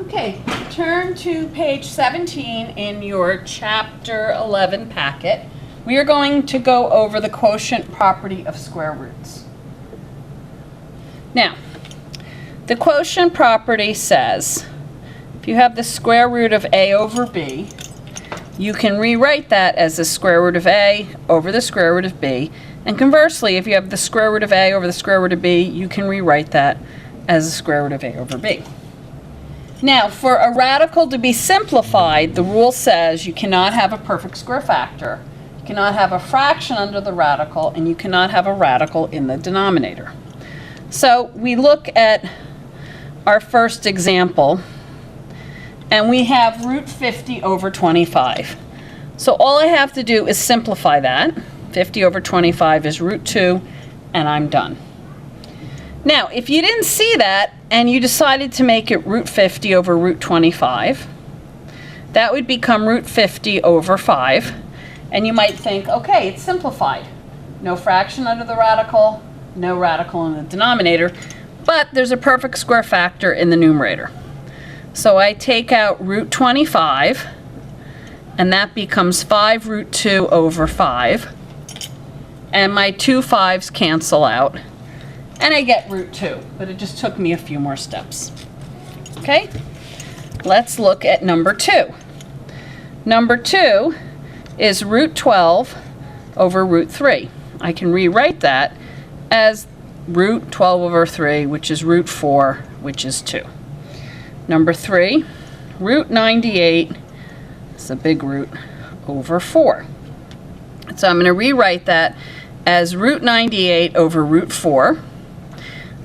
Okay, turn to page 17 in your chapter 11 packet. We are going to go over the quotient property of square roots. Now, the quotient property says if you have the square root of a over b, you can rewrite that as the square root of a over the square root of b. And conversely, if you have the square root of a over the square root of b, you can rewrite that as the square root of a over b. Now, for a radical to be simplified, the rule says you cannot have a perfect square factor, you cannot have a fraction under the radical, and you cannot have a radical in the denominator. So we look at our first example, and we have root 50 over 25. So all I have to do is simplify that. 50 over 25 is root 2, and I'm done. Now, if you didn't see that, and you decided to make it root 50 over root 25, that would become root 50 over 5. And you might think, okay, it's simplified. No fraction under the radical, no radical in the denominator, but there's a perfect square factor in the numerator. So I take out root 25, and that becomes 5 root 2 over 5. And my two 5s cancel out, and I get root 2, but it just took me a few more steps. Okay, let's look at number 2. Number 2 is root 12 over root 3. I can rewrite that as root 12 over 3, which is root 4, which is 2. Number 3, root 98, it's a big root, over 4. So I'm going to rewrite that as root 98 over root 4.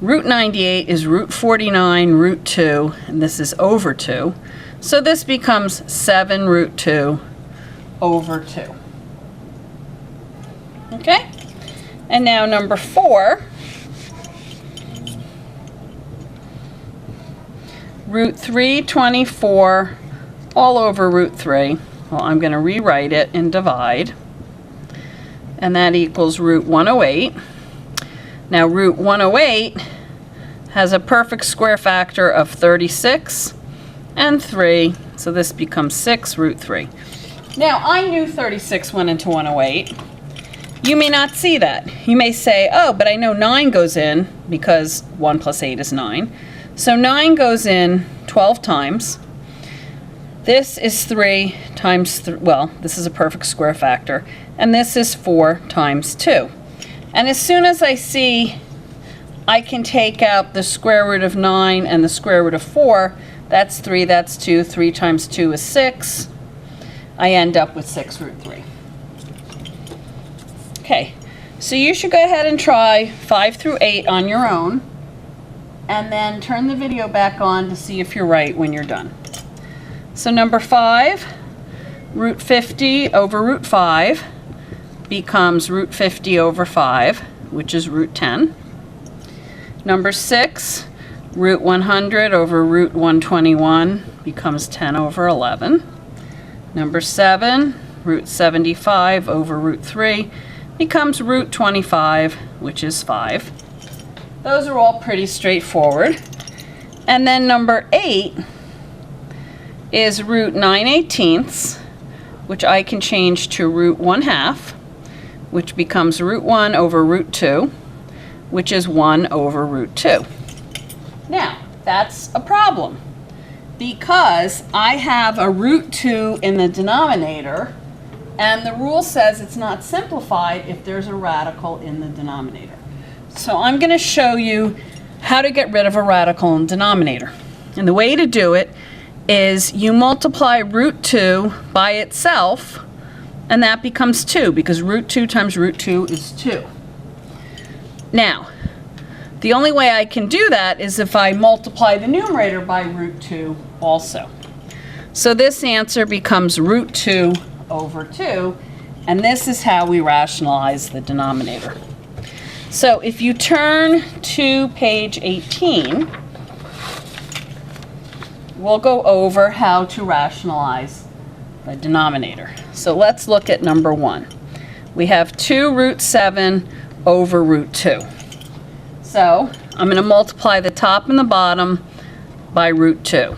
Root 98 is root 49 root 2, and this is over 2. So this becomes 7 root 2 over 2. Okay? And now number 4, root 324 all over root 3. Well, I'm going to rewrite it and divide. And that equals root 108. Now root 108 has a perfect square factor of 36 and 3, so this becomes 6 root 3. Now I knew 36 went into 108. You may not see that. You may say, oh, but I know 9 goes in because 1 plus 8 is 9. So 9 goes in 12 times. This is 3 times 3, well, this is a perfect square factor, and this is 4 times 2. And as soon as I see I can take out the square root of 9 and the square root of 4, that's 3, that's 2, 3 times 2 is 6. I end up with 6 root 3. Okay, so you should go ahead and try 5 through 8 on your own, and then turn the video back on to see if you're right when you're done. So number 5, root 50 over root 5 becomes root 50 over 5, which is root 10. Number 6, root 100 over root 121 becomes 10 over 11. Number 7, root 75 over root 3 becomes root 25, which is 5. Those are all pretty straightforward. And then number 8 is root 9/18, which I can change to root 1/2, which becomes root 1 over root 2, which is 1 over root 2. Now, that's a problem because I have a root 2 in the denominator, and the rule says it's not simplified if there's a radical in the denominator. So I'm going to show you how to get rid of a radical in the denominator. And the way to do it is you multiply root 2 by itself, and that becomes 2 because root 2 times root 2 is 2. Now, the only way I can do that is if I multiply the numerator by root 2 also. So this answer becomes root 2 over 2, and this is how we rationalize the denominator. So if you turn to page 18, we'll go over how to rationalize the denominator. So let's look at number 1. We have 2 root 7 over root 2. So I'm going to multiply the top and the bottom by root 2.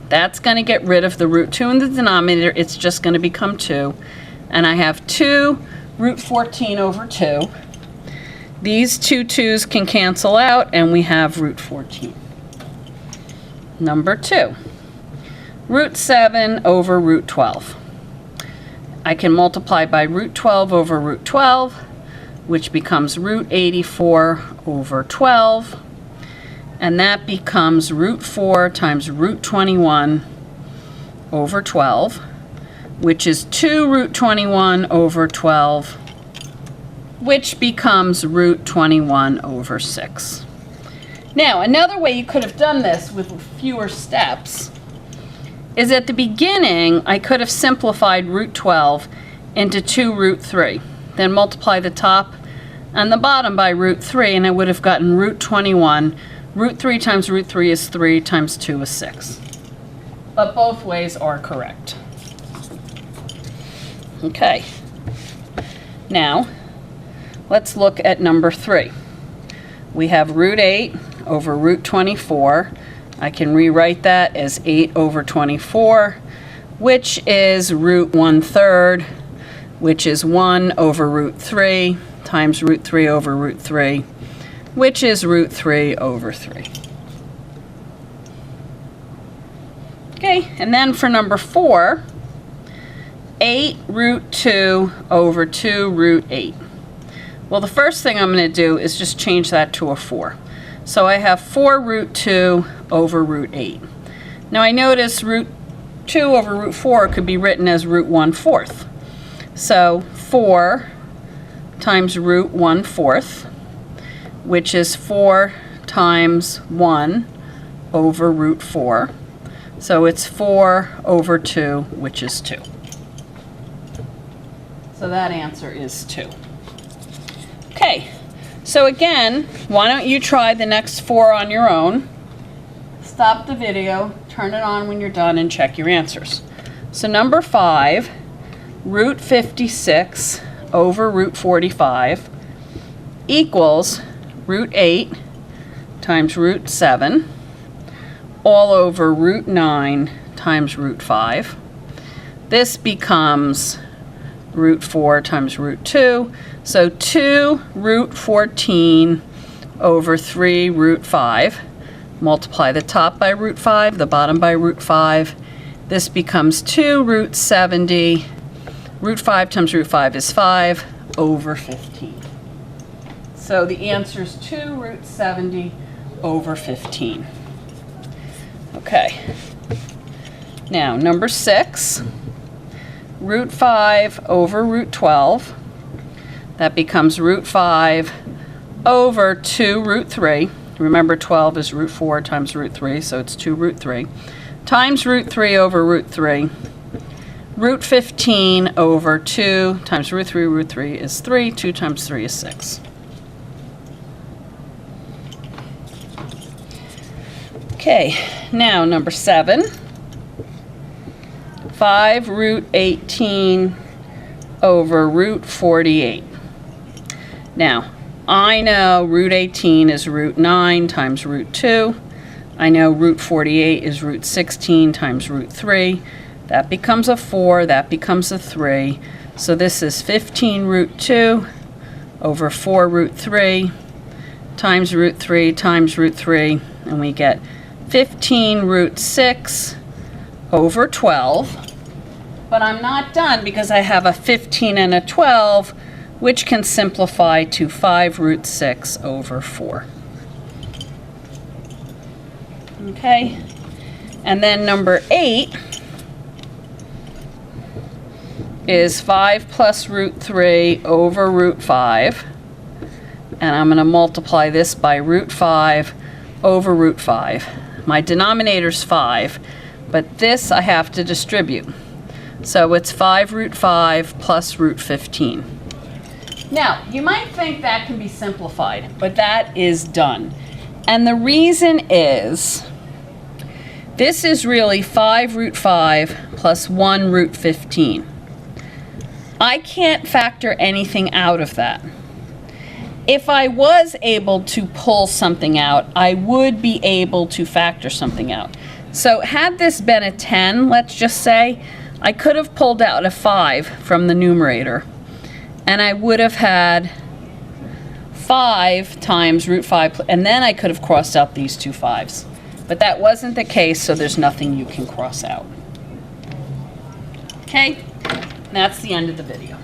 That's going to get rid of the root 2 in the denominator. It's just going to become 2. And I have 2 root 14 over 2. These two 2's can cancel out, and we have root 14. Number 2, root 7 over root 12. I can multiply by root 12 over root 12, which becomes root 84 over 12. And that becomes root 4 times root 21 over 12, which is 2 root 21 over 12, which becomes root 21 over 6. Now, another way you could have done this with fewer steps is at the beginning, I could have simplified root 12 into 2 root 3, then multiply the top and the bottom by root 3, and I would have gotten root 21. Root 3 times root 3 is 3 times 2 is 6. But both ways are correct. Okay. Now, let's look at number 3. We have root 8 over root 24. I can rewrite that as 8 over 24, which is root 1/3, which is 1 over root 3 times root 3 over root 3, which is root 3 over 3. Okay, and then for number 4, 8 root 2 over 2 root 8. Well, the first thing I'm going to do is just change that to a 4. So I have 4 root 2 over root 8. Now I notice root 2 over root 4 could be written as root 1/4. So 4 times root 1/4, which is 4 times 1 over root 4. So it's 4 over 2, which is 2. So that answer is 2. Okay, so again, why don't you try the next 4 on your own? Stop the video, turn it on when you're done, and check your answers. So number 5, root 56 over root 45 equals root 8 times root 7 all over root 9 times root 5. This becomes root 4 times root 2. So 2 root 14 over 3 root 5. Multiply the top by root 5, the bottom by root 5. This becomes 2 root 70. Root 5 times root 5 is 5 over 15. So the answer is 2 root 70 over 15. Okay. Now, number 6, root 5 over root 12. That becomes root 5 over 2 root 3. Remember, 12 is root 4 times root 3, so it's 2 root 3. Times root 3 over root 3. Root 15 over 2 times root 3 is 3. 2 times 3 is 6. Okay, now number 7. 5 root 18 over root 48. Now, I know root 18 is root 9 times root 2. I know root 48 is root 16 times root 3. That becomes a 4, that becomes a 3. So this is 15 root 2 over 4 root 3 times root 3 times root 3, and we get 15 root 6 over 12. But I'm not done because I have a 15 and a 12, which can simplify to 5 root 6 over 4. Okay, and then number 8 is 5 plus root 3 over root 5, and I'm going to multiply this by root 5 over root 5. My denominator's 5, but this I have to distribute. So it's 5 root 5 plus root 15. Now, you might think that can be simplified, but that is done. And the reason is, this is really 5 root 5 plus 1 root 15. I can't factor anything out of that. If I was able to pull something out, I would be able to factor something out. So had this been a 10, let's just say, I could have pulled out a 5 from the numerator, and I would have had 5 times root 5, and then I could have crossed out these two 5s. But that wasn't the case, so there's nothing you can cross out. Okay, that's the end of the video.